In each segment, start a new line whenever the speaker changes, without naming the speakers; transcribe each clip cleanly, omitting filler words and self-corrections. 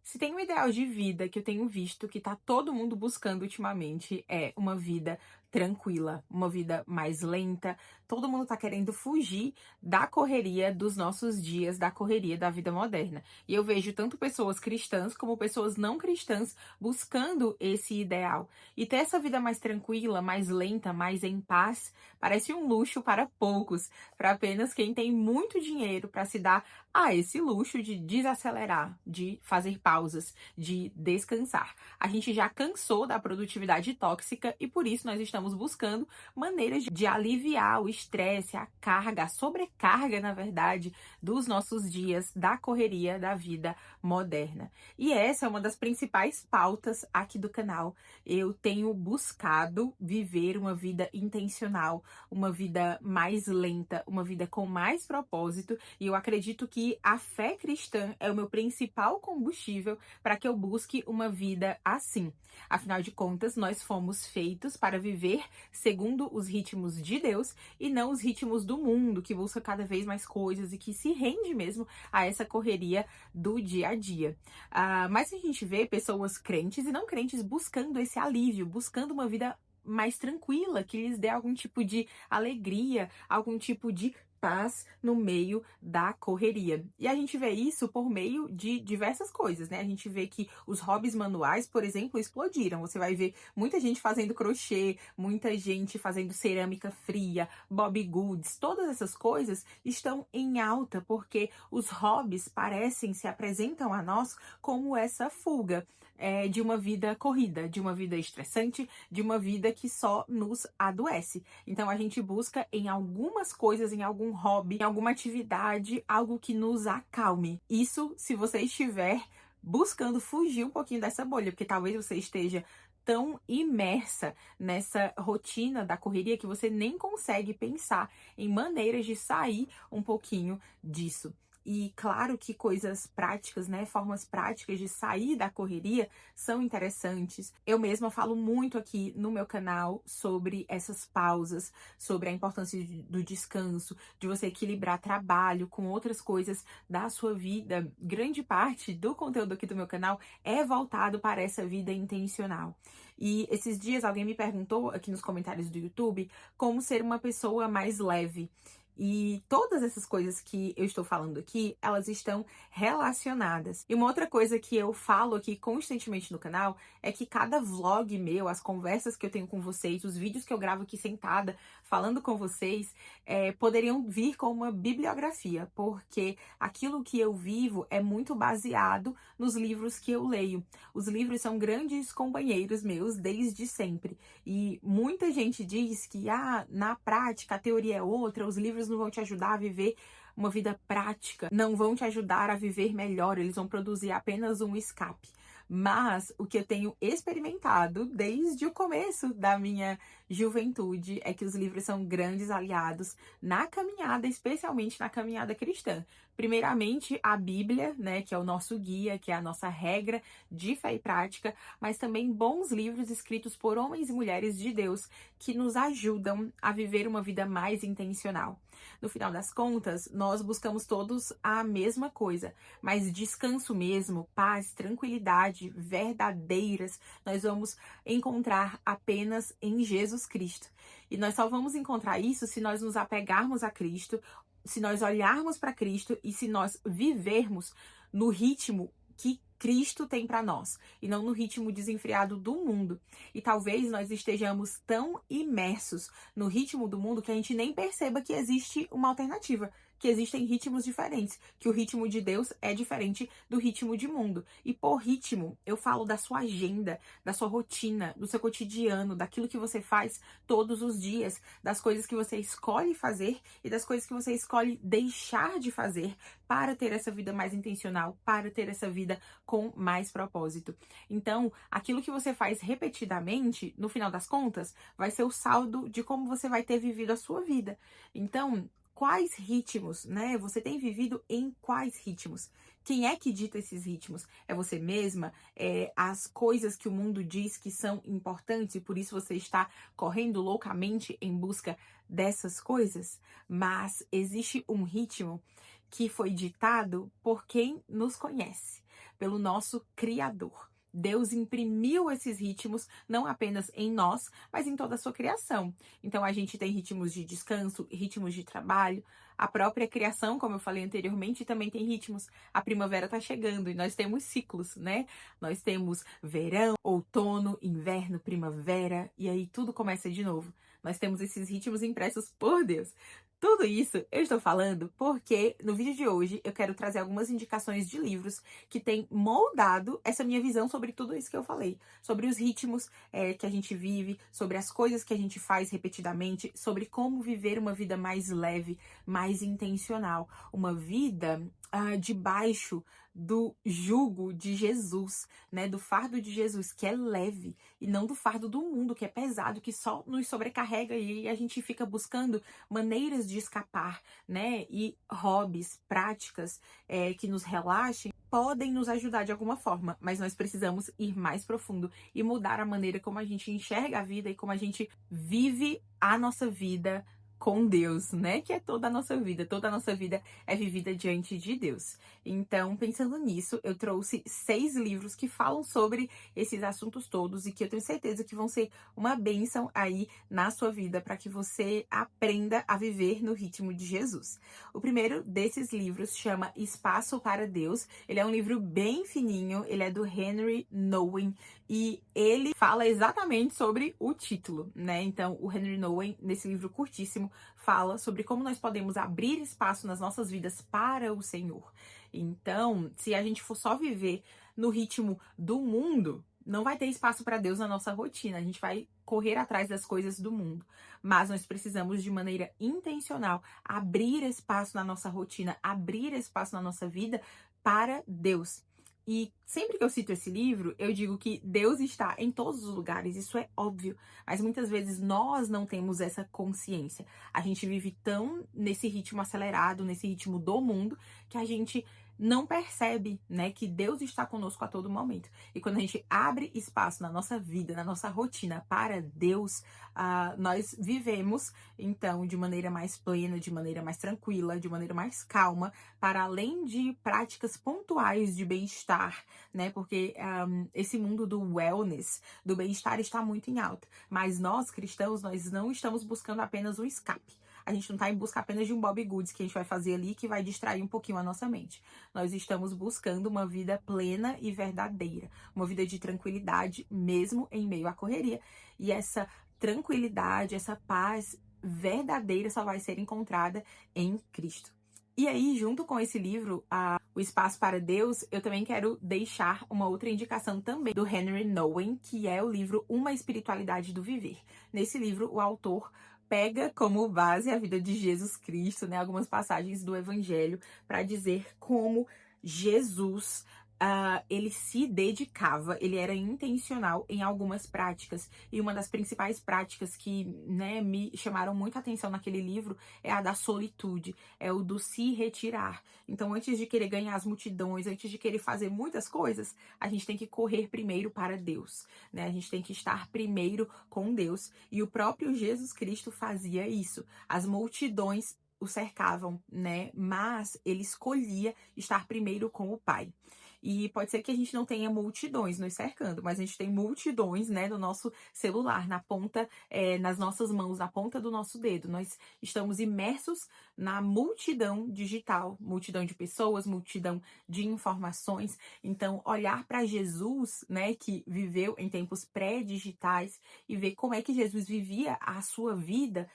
Se tem um ideal de vida que eu tenho visto que tá todo mundo buscando ultimamente, é uma vida tranquila, uma vida mais lenta. Todo mundo tá querendo fugir da correria dos nossos dias, da correria da vida moderna. E eu vejo tanto pessoas cristãs como pessoas não cristãs buscando esse ideal. E ter essa vida mais tranquila, mais lenta, mais em paz, parece um luxo para poucos, para apenas quem tem muito dinheiro para se dar esse luxo de desacelerar, de fazer pausas, de descansar. A gente já cansou da produtividade tóxica e por isso nós estamos buscando maneiras de aliviar o estresse, a carga, a sobrecarga, na verdade, dos nossos dias, da correria da vida moderna. E essa é uma das principais pautas aqui do canal. Eu tenho buscado viver uma vida intencional, uma vida mais lenta, uma vida com mais propósito, e eu acredito que a fé cristã é o meu principal combustível para que eu busque uma vida assim. Afinal de contas, nós fomos feitos para viver segundo os ritmos de Deus e não os ritmos do mundo, que busca cada vez mais coisas e que se rende mesmo a essa correria do dia a dia. Mas a gente vê pessoas crentes e não crentes buscando esse alívio, buscando uma vida mais tranquila, que lhes dê algum tipo de alegria, algum tipo de paz no meio da correria. E a gente vê isso por meio de diversas coisas, né? A gente vê que os hobbies manuais, por exemplo, explodiram. Você vai ver muita gente fazendo crochê, muita gente fazendo cerâmica fria, bobbie goods, todas essas coisas estão em alta porque os hobbies se apresentam a nós como essa fuga de uma vida corrida, de uma vida estressante, de uma vida que só nos adoece. Então a gente busca em algumas coisas, em algum hobby, em alguma atividade, algo que nos acalme. Isso se você estiver buscando fugir um pouquinho dessa bolha, porque talvez você esteja tão imersa nessa rotina da correria que você nem consegue pensar em maneiras de sair um pouquinho disso. E claro que coisas práticas, né, formas práticas de sair da correria são interessantes. Eu mesma falo muito aqui no meu canal sobre essas pausas, sobre a importância do descanso, de você equilibrar trabalho com outras coisas da sua vida. Grande parte do conteúdo aqui do meu canal é voltado para essa vida intencional. E esses dias alguém me perguntou aqui nos comentários do YouTube como ser uma pessoa mais leve. E todas essas coisas que eu estou falando aqui, elas estão relacionadas. E uma outra coisa que eu falo aqui constantemente no canal é que cada vlog meu, as conversas que eu tenho com vocês, os vídeos que eu gravo aqui sentada falando com vocês, poderiam vir com uma bibliografia, porque aquilo que eu vivo é muito baseado nos livros que eu leio. Os livros são grandes companheiros meus desde sempre. E muita gente diz que na prática a teoria é outra, os livros não vão te ajudar a viver uma vida prática, não vão te ajudar a viver melhor, eles vão produzir apenas um escape. Mas o que eu tenho experimentado desde o começo da minha juventude é que os livros são grandes aliados na caminhada, especialmente na caminhada cristã. Primeiramente, a Bíblia, né, que é o nosso guia, que é a nossa regra de fé e prática, mas também bons livros escritos por homens e mulheres de Deus que nos ajudam a viver uma vida mais intencional. No final das contas, nós buscamos todos a mesma coisa, mas descanso mesmo, paz, tranquilidade verdadeiras, nós vamos encontrar apenas em Jesus Cristo. E nós só vamos encontrar isso se nós nos apegarmos a Cristo, se nós olharmos para Cristo e se nós vivermos no ritmo que Cristo tem para nós e não no ritmo desenfreado do mundo. E talvez nós estejamos tão imersos no ritmo do mundo que a gente nem perceba que existe uma alternativa, que existem ritmos diferentes, que o ritmo de Deus é diferente do ritmo de mundo. E por ritmo, eu falo da sua agenda, da sua rotina, do seu cotidiano, daquilo que você faz todos os dias, das coisas que você escolhe fazer e das coisas que você escolhe deixar de fazer para ter essa vida mais intencional, para ter essa vida com mais propósito. Então, aquilo que você faz repetidamente, no final das contas, vai ser o saldo de como você vai ter vivido a sua vida. Então, quais ritmos, né? Você tem vivido em quais ritmos? Quem é que dita esses ritmos? É você mesma? É as coisas que o mundo diz que são importantes e por isso você está correndo loucamente em busca dessas coisas? Mas existe um ritmo que foi ditado por quem nos conhece. pelo nosso Criador. Deus imprimiu esses ritmos não apenas em nós, mas em toda a sua criação. Então a gente tem ritmos de descanso, ritmos de trabalho, a própria criação, como eu falei anteriormente, também tem ritmos. A primavera está chegando e nós temos ciclos, né? Nós temos verão, outono, inverno, primavera e aí tudo começa de novo. Nós temos esses ritmos impressos por Deus. Tudo isso eu estou falando porque no vídeo de hoje eu quero trazer algumas indicações de livros que têm moldado essa minha visão sobre tudo isso que eu falei. Sobre os ritmos que a gente vive, sobre as coisas que a gente faz repetidamente, sobre como viver uma vida mais leve, mais intencional. Uma vida debaixo do jugo de Jesus, né? Do fardo de Jesus, que é leve, e não do fardo do mundo, que é pesado, que só nos sobrecarrega e a gente fica buscando maneiras de escapar, né? E hobbies, práticas que nos relaxem, podem nos ajudar de alguma forma, mas nós precisamos ir mais profundo e mudar a maneira como a gente enxerga a vida e como a gente vive a nossa vida com Deus, né? Que é toda a nossa vida é vivida diante de Deus. Então, pensando nisso, eu trouxe 6 livros que falam sobre esses assuntos todos e que eu tenho certeza que vão ser uma bênção aí na sua vida para que você aprenda a viver no ritmo de Jesus. O primeiro desses livros chama Espaço para Deus. Ele é um livro bem fininho, ele é do Henry Nouwen e ele fala exatamente sobre o título, né? Então, o Henry Nouwen, nesse livro curtíssimo, fala sobre como nós podemos abrir espaço nas nossas vidas para o Senhor. Então, se a gente for só viver no ritmo do mundo, não vai ter espaço para Deus na nossa rotina. A gente vai correr atrás das coisas do mundo. Mas nós precisamos, de maneira intencional, abrir espaço na nossa rotina, abrir espaço na nossa vida para Deus. E sempre que eu cito esse livro, eu digo que Deus está em todos os lugares, isso é óbvio, mas muitas vezes nós não temos essa consciência. A gente vive tão nesse ritmo acelerado, nesse ritmo do mundo, que a gente não percebe, né, que Deus está conosco a todo momento. E quando a gente abre espaço na nossa vida, na nossa rotina para Deus, nós vivemos, então, de maneira mais plena, de maneira mais tranquila, de maneira mais calma, para além de práticas pontuais de bem-estar, né, porque esse mundo do wellness, do bem-estar está muito em alta. Mas nós, cristãos, nós não estamos buscando apenas um escape. A gente não está em busca apenas de um Bob Goods que a gente vai fazer ali que vai distrair um pouquinho a nossa mente. Nós estamos buscando uma vida plena e verdadeira, uma vida de tranquilidade, mesmo em meio à correria. E essa tranquilidade, essa paz verdadeira só vai ser encontrada em Cristo. E aí, junto com esse livro, O Espaço para Deus, eu também quero deixar uma outra indicação também do Henry Nouwen, que é o livro Uma Espiritualidade do Viver. Nesse livro, o autor pega como base a vida de Jesus Cristo, né, algumas passagens do Evangelho para dizer como Jesus ele se dedicava, ele era intencional em algumas práticas. E uma das principais práticas que, né, me chamaram muita atenção naquele livro é a da solitude, é o do se retirar. Então, antes de querer ganhar as multidões, antes de querer fazer muitas coisas, a gente tem que correr primeiro para Deus, né? A gente tem que estar primeiro com Deus. E o próprio Jesus Cristo fazia isso. As multidões o cercavam, né? Mas ele escolhia estar primeiro com o Pai. E pode ser que a gente não tenha multidões nos cercando, mas a gente tem multidões, né, no nosso celular, na ponta, nas nossas mãos, na ponta do nosso dedo. Nós estamos imersos na multidão digital, multidão de pessoas, multidão de informações. Então, olhar para Jesus, né, que viveu em tempos pré-digitais e ver como é que Jesus vivia a sua vida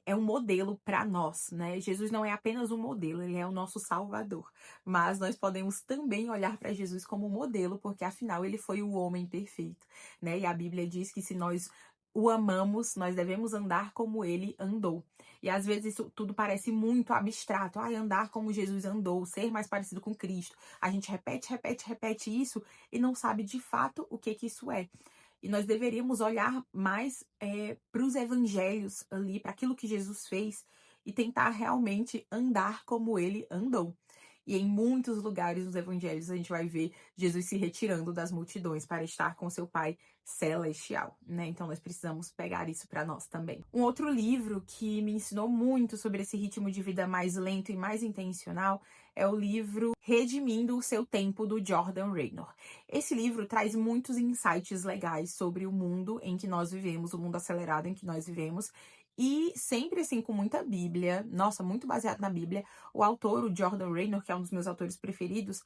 é um modelo para nós, né? Jesus não é apenas um modelo, ele é o nosso Salvador. Mas nós podemos também olhar para Jesus como modelo, porque afinal ele foi o homem perfeito, né? E a Bíblia diz que se nós o amamos, nós devemos andar como ele andou. E às vezes isso tudo parece muito abstrato. Andar como Jesus andou, ser mais parecido com Cristo. A gente repete isso e não sabe de fato o que isso é. E nós deveríamos olhar mais para os evangelhos ali, para aquilo que Jesus fez e tentar realmente andar como ele andou. E em muitos lugares nos evangelhos a gente vai ver Jesus se retirando das multidões para estar com seu Pai celestial, né? Então nós precisamos pegar isso para nós também. Um outro livro que me ensinou muito sobre esse ritmo de vida mais lento e mais intencional é o livro Redimindo o Seu Tempo, do Jordan Raynor. Esse livro traz muitos insights legais sobre o mundo em que nós vivemos, o mundo acelerado em que nós vivemos, e sempre assim com muita Bíblia, nossa, muito baseado na Bíblia. O autor, o Jordan Raynor, que é um dos meus autores preferidos,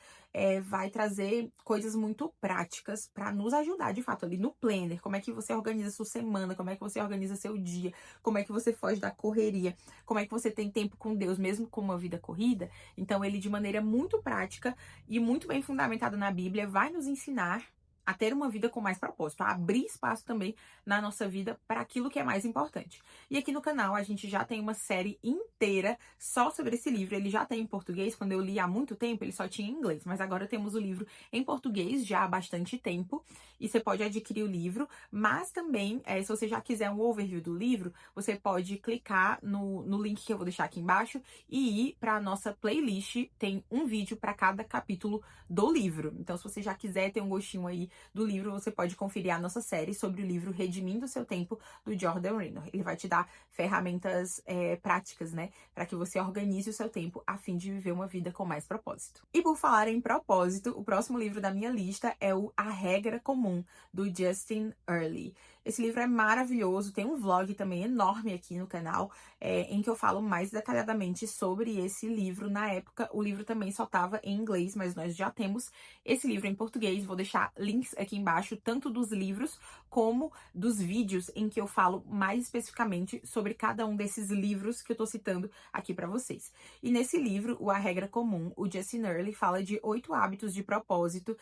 vai trazer coisas muito práticas para nos ajudar, de fato, ali no planner. Como é que você organiza sua semana, como é que você organiza seu dia, como é que você foge da correria, como é que você tem tempo com Deus, mesmo com uma vida corrida. Então, ele, de maneira muito prática e muito bem fundamentada na Bíblia, vai nos ensinar a ter uma vida com mais propósito, a abrir espaço também na nossa vida para aquilo que é mais importante. E aqui no canal a gente já tem uma série inteira só sobre esse livro. Ele já tem em português, quando eu li há muito tempo ele só tinha em inglês, mas agora temos o livro em português já há bastante tempo e você pode adquirir o livro, mas também, se você já quiser um overview do livro, você pode clicar no link que eu vou deixar aqui embaixo e ir para a nossa playlist, tem um vídeo para cada capítulo do livro. Então, se você já quiser ter um gostinho aí do livro, você pode conferir a nossa série sobre o livro Redimindo o Seu Tempo, do Jordan Raynor. Ele vai te dar ferramentas práticas, né, para que você organize o seu tempo a fim de viver uma vida com mais propósito. E por falar em propósito, o próximo livro da minha lista é o A Regra Comum, do Justin Earley. Esse livro é maravilhoso, tem um vlog também enorme aqui no canal, em que eu falo mais detalhadamente sobre esse livro. Na época, o livro também só estava em inglês, mas nós já temos esse livro em português. Vou deixar links aqui embaixo, tanto dos livros como dos vídeos em que eu falo mais especificamente sobre cada um desses livros que eu tô citando aqui para vocês. E nesse livro, o A Regra Comum, o Justin Earley fala de 8 hábitos de propósito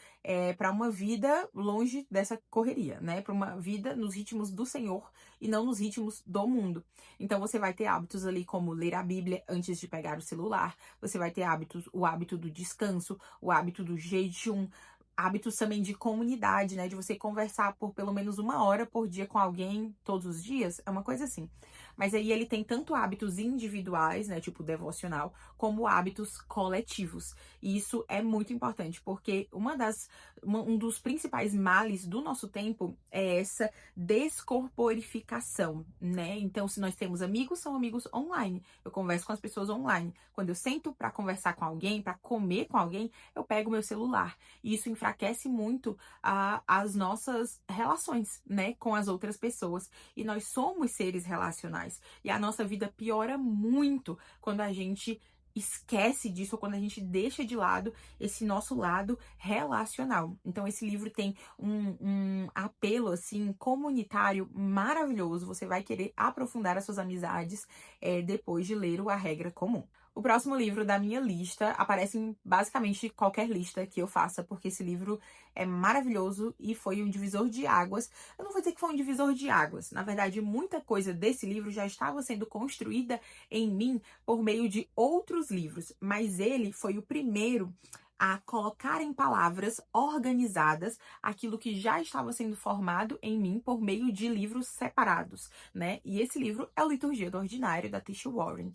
para uma vida longe dessa correria, né? Para uma vida nos ritmos do Senhor e não nos ritmos do mundo. Então você vai ter hábitos ali como ler a Bíblia antes de pegar o celular, você vai ter o hábito do descanso, o hábito do jejum, hábitos também de comunidade, né? De você conversar por pelo menos 1 hora por dia com alguém todos os dias, é uma coisa assim. Mas aí ele tem tanto hábitos individuais, né? Tipo devocional, como hábitos coletivos. E isso é muito importante, porque um dos principais males do nosso tempo é essa descorporificação, né? Então, se nós temos amigos, são amigos online. Eu converso com as pessoas online. Quando eu sento para conversar com alguém, para comer com alguém, eu pego meu celular. E isso enfraquece muito as nossas relações, né, com as outras pessoas. E nós somos seres relacionais. E a nossa vida piora muito quando a gente esquece disso, ou quando a gente deixa de lado esse nosso lado relacional. Então, esse livro tem um apelo, assim, comunitário maravilhoso. Você vai querer aprofundar as suas amizades depois de ler o A Regra Comum. O próximo livro da minha lista aparece em basicamente qualquer lista que eu faça, porque esse livro é maravilhoso e foi um divisor de águas. Eu não vou dizer que foi um divisor de águas. Na verdade, muita coisa desse livro já estava sendo construída em mim por meio de outros livros, mas ele foi o primeiro a colocar em palavras organizadas aquilo que já estava sendo formado em mim por meio de livros separados, né? E esse livro é o Liturgia do Ordinário, da Tisha Warren.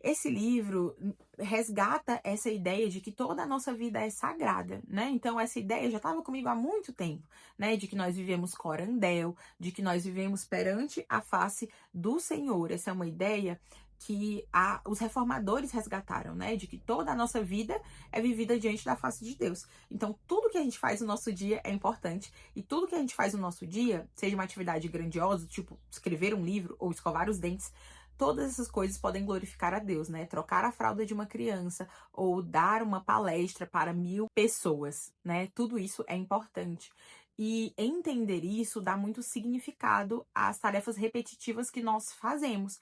Esse livro resgata essa ideia de que toda a nossa vida é sagrada, né? Então, essa ideia já estava comigo há muito tempo, né? De que nós vivemos corandel, de que nós vivemos perante a face do Senhor. Essa é uma ideia que os reformadores resgataram, né? De que toda a nossa vida é vivida diante da face de Deus. Então, tudo que a gente faz no nosso dia é importante. E tudo que a gente faz no nosso dia, seja uma atividade grandiosa, tipo escrever um livro ou escovar os dentes, todas essas coisas podem glorificar a Deus, né? Trocar a fralda de uma criança ou dar uma palestra para 1000 pessoas, né? Tudo isso é importante. E entender isso dá muito significado às tarefas repetitivas que nós fazemos.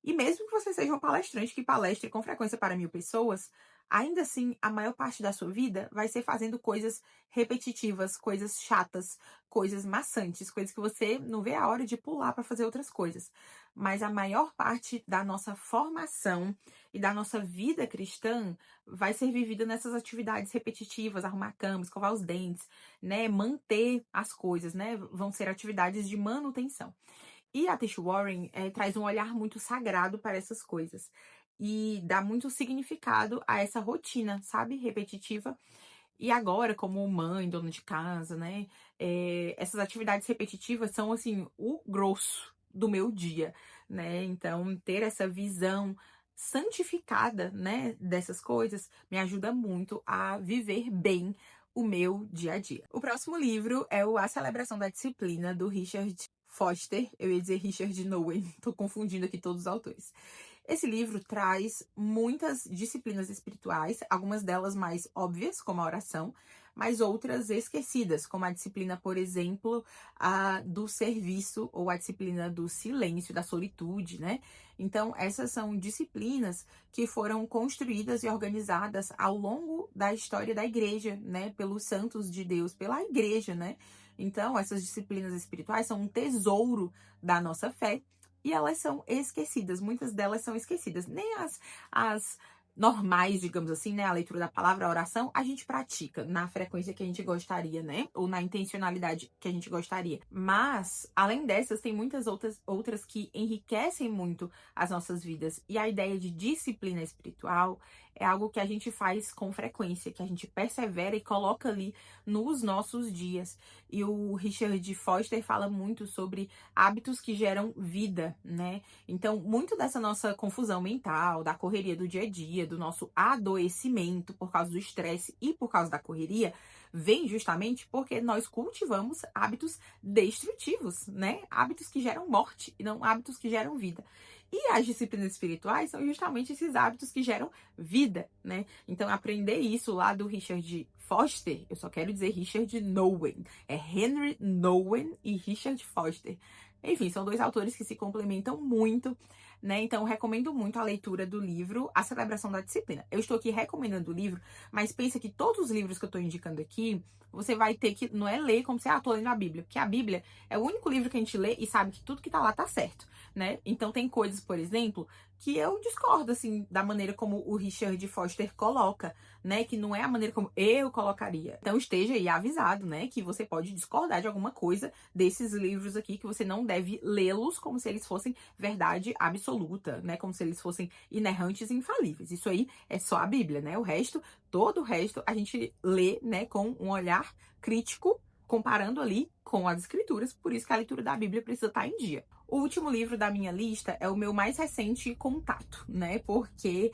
E mesmo que você seja um palestrante que palestre com frequência para 1000 pessoas, ainda assim, a maior parte da sua vida vai ser fazendo coisas repetitivas, coisas chatas, coisas maçantes, coisas que você não vê a hora de pular para fazer outras coisas. Mas a maior parte da nossa formação e da nossa vida cristã vai ser vivida nessas atividades repetitivas, arrumar a cama, escovar os dentes, né, manter as coisas, né, vão ser atividades de manutenção. E a Tisha Warren traz um olhar muito sagrado para essas coisas. e dá muito significado a essa rotina, sabe? Repetitiva. E agora, como mãe, dona de casa, né? Essas atividades repetitivas são, assim, o grosso do meu dia, né? Então, ter essa visão santificada, né, dessas coisas me ajuda muito a viver bem o meu dia a dia. O próximo livro é o A Celebração da Disciplina, do Richard Foster. Eu ia dizer Richard Nowen, tô confundindo aqui todos os autores. Esse livro traz muitas disciplinas espirituais, algumas delas mais óbvias, como a oração, mas outras esquecidas, como a disciplina, por exemplo, a do serviço ou a disciplina do silêncio, da solitude, né? Então, essas são disciplinas que foram construídas e organizadas ao longo da história da igreja, né? Pelos santos de Deus, pela igreja, né? Então, essas disciplinas espirituais são um tesouro da nossa fé e elas são esquecidas, muitas delas são esquecidas. Nem as normais, digamos assim, né? A leitura da palavra, a oração, a gente pratica na frequência que a gente gostaria, né? Ou na intencionalidade que a gente gostaria. Mas, além dessas, tem muitas outras que enriquecem muito as nossas vidas. E a ideia de disciplina espiritual é algo que a gente faz com frequência, que a gente persevera e coloca ali nos nossos dias. E o Richard Foster fala muito sobre hábitos que geram vida, né? Então, muito dessa nossa confusão mental, da correria do dia a dia, do nosso adoecimento por causa do estresse e por causa da correria, vem justamente porque nós cultivamos hábitos destrutivos, né? Hábitos que geram morte e não hábitos que geram vida. E as disciplinas espirituais são justamente esses hábitos que geram vida, né? Então, aprender isso lá do Richard Foster, eu só quero dizer Richard Nowen, é Henry Nowen e Richard Foster. Enfim, são dois autores que se complementam muito, né? Então, recomendo muito a leitura do livro A Celebração da Disciplina. Eu estou aqui recomendando o livro, mas pensa que todos os livros que eu estou indicando aqui, você vai ter que, não é ler como se, tô lendo a Bíblia, porque a Bíblia é o único livro que a gente lê e sabe que tudo que tá lá tá certo, né? Então, tem coisas, por exemplo, que eu discordo, assim, da maneira como o Richard Foster coloca, né? Que não é a maneira como eu colocaria. Então, esteja aí avisado, né? Que você pode discordar de alguma coisa desses livros aqui, que você não deve lê-los como se eles fossem verdade absoluta, né? Como se eles fossem inerrantes e infalíveis. Isso aí é só a Bíblia, né? O resto, todo o resto, a gente lê, né? Com um olhar crítico, comparando ali com as escrituras. Por isso que a leitura da Bíblia precisa estar em dia. O último livro da minha lista é o meu mais recente contato, né? Porque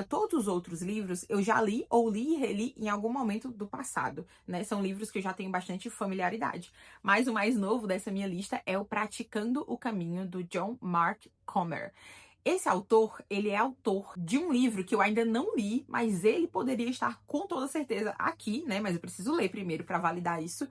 todos os outros livros eu já li ou li e reli em algum momento do passado, né? São livros que eu já tenho bastante familiaridade. Mas o mais novo dessa minha lista é o Praticando o Caminho, do John Mark Comer. Esse autor, ele é autor de um livro que eu ainda não li, mas ele poderia estar com toda certeza aqui, né? Mas eu preciso ler primeiro para validar isso,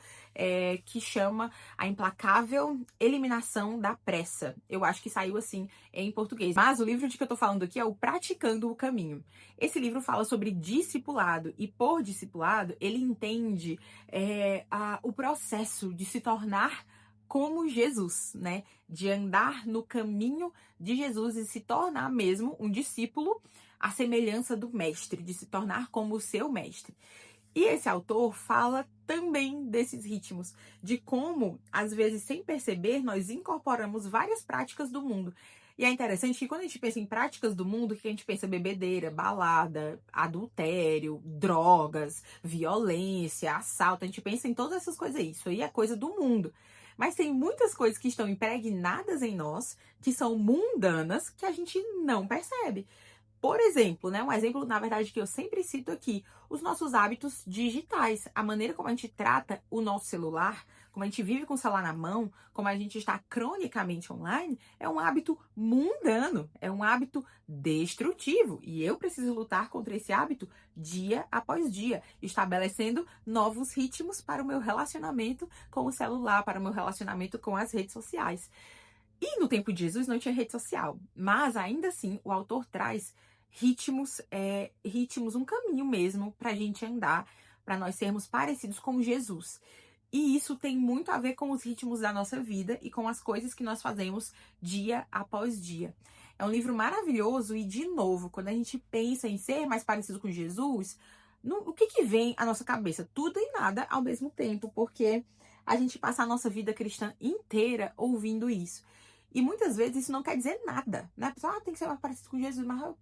que chama A Implacável Eliminação da Pressa. Eu acho que saiu assim em português. Mas o livro de que eu tô falando aqui é o Praticando o Caminho. Esse livro fala sobre discipulado e por discipulado ele entende o processo de se tornar como Jesus, né? De andar no caminho de Jesus e se tornar mesmo um discípulo à semelhança do mestre, de se tornar como o seu mestre. E esse autor fala também desses ritmos, de como, às vezes, sem perceber, nós incorporamos várias práticas do mundo. E é interessante que quando a gente pensa em práticas do mundo, que a gente pensa bebedeira, balada, adultério, drogas, violência, assalto, a gente pensa em todas essas coisas aí. Isso aí é coisa do mundo. Mas tem muitas coisas que estão impregnadas em nós, que são mundanas, que a gente não percebe. Por exemplo, né? Um exemplo, na verdade, que eu sempre cito aqui, os nossos hábitos digitais, a maneira como a gente trata o nosso celular, como a gente vive com o celular na mão, como a gente está cronicamente online, é um hábito mundano, é um hábito destrutivo. E eu preciso lutar contra esse hábito dia após dia, estabelecendo novos ritmos para o meu relacionamento com o celular, para o meu relacionamento com as redes sociais. E no tempo de Jesus não tinha rede social, mas ainda assim o autor traz ritmos, um caminho mesmo para a gente andar, para nós sermos parecidos com Jesus. E isso tem muito a ver com os ritmos da nossa vida e com as coisas que nós fazemos dia após dia. É um livro maravilhoso e, de novo, quando a gente pensa em ser mais parecido com Jesus, o que vem à nossa cabeça? Tudo e nada ao mesmo tempo, porque a gente passa a nossa vida cristã inteira ouvindo isso. E muitas vezes isso não quer dizer nada, né? A pessoa tem que ser mais parecido com Jesus, mas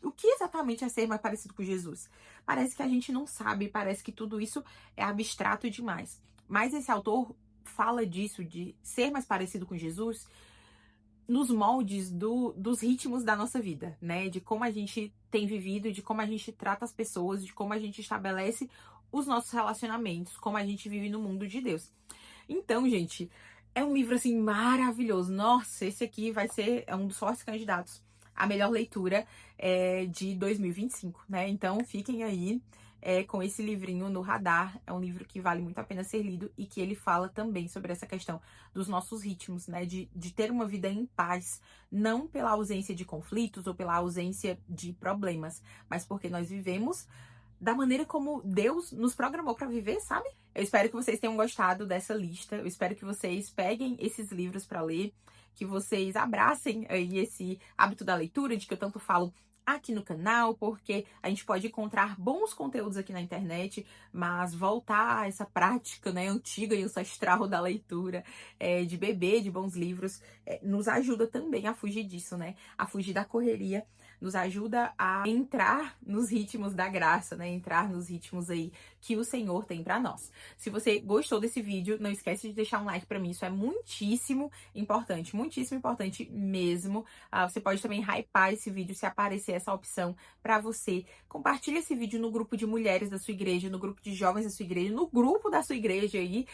o que exatamente é ser mais parecido com Jesus? Parece que a gente não sabe, parece que tudo isso é abstrato demais. Mas esse autor fala disso, de ser mais parecido com Jesus, nos moldes dos ritmos da nossa vida, né? De como a gente tem vivido, de como a gente trata as pessoas, de como a gente estabelece os nossos relacionamentos, como a gente vive no mundo de Deus. Então, gente, é um livro assim maravilhoso. Nossa, esse aqui vai ser um dos fortes candidatos à melhor leitura de 2025, né? Então, fiquem aí com esse livrinho no radar. É um livro que vale muito a pena ser lido e que ele fala também sobre essa questão dos nossos ritmos, né? De ter uma vida em paz, não pela ausência de conflitos ou pela ausência de problemas, mas porque nós vivemos da maneira como Deus nos programou para viver, sabe? Eu espero que vocês tenham gostado dessa lista. Eu espero que vocês peguem esses livros para ler, que vocês abracem aí esse hábito da leitura, de que eu tanto falo aqui no canal, porque a gente pode encontrar bons conteúdos aqui na internet, mas voltar a essa prática, né, antiga e ancestral da leitura, de beber de bons livros, nos ajuda também a fugir disso, né? A fugir da correria, nos ajuda a entrar nos ritmos da graça, né? Entrar nos ritmos aí que o Senhor tem para nós. Se você gostou desse vídeo, não esquece de deixar um like para mim, isso é muitíssimo importante mesmo. Você pode também hypar esse vídeo se aparecer essa opção para você. Compartilhe esse vídeo no grupo de mulheres da sua igreja, no grupo de jovens da sua igreja, no grupo da sua igreja aí.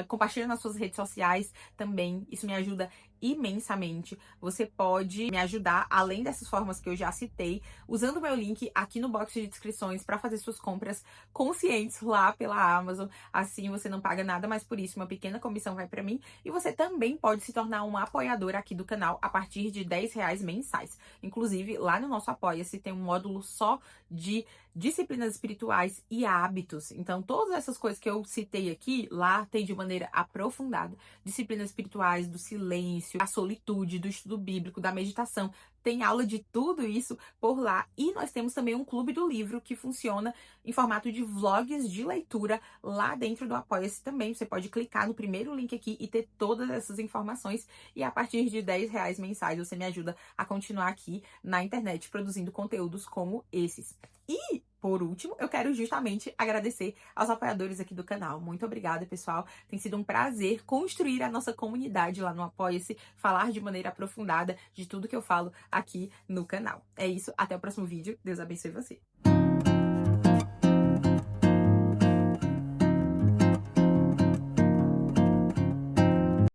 Compartilhe nas suas redes sociais também, isso me ajuda imensamente. Você pode me ajudar, além dessas formas que eu já citei, usando o meu link aqui no box de descrições para fazer suas compras conscientes lá pela Amazon. Assim você não paga nada mais por isso, uma pequena comissão vai para mim. E você também pode se tornar um apoiador aqui do canal a partir de R$ 10 mensais. Inclusive, lá no nosso Apoia-se tem um módulo só de disciplinas espirituais e hábitos. Então, todas essas coisas que eu citei aqui, lá tem de maneira aprofundada. Disciplinas espirituais, do silêncio, da solitude, do estudo bíblico, da meditação. Tem aula de tudo isso por lá. E nós temos também um clube do livro que funciona em formato de vlogs de leitura lá dentro do Apoia-se também. Você pode clicar no primeiro link aqui e ter todas essas informações. E a partir de R$ 10 mensais você me ajuda a continuar aqui na internet produzindo conteúdos como esses. E, por último, eu quero justamente agradecer aos apoiadores aqui do canal. Muito obrigada, pessoal. Tem sido um prazer construir a nossa comunidade lá no Apoia-se, falar de maneira aprofundada de tudo que eu falo aqui no canal. É isso, até o próximo vídeo. Deus abençoe você.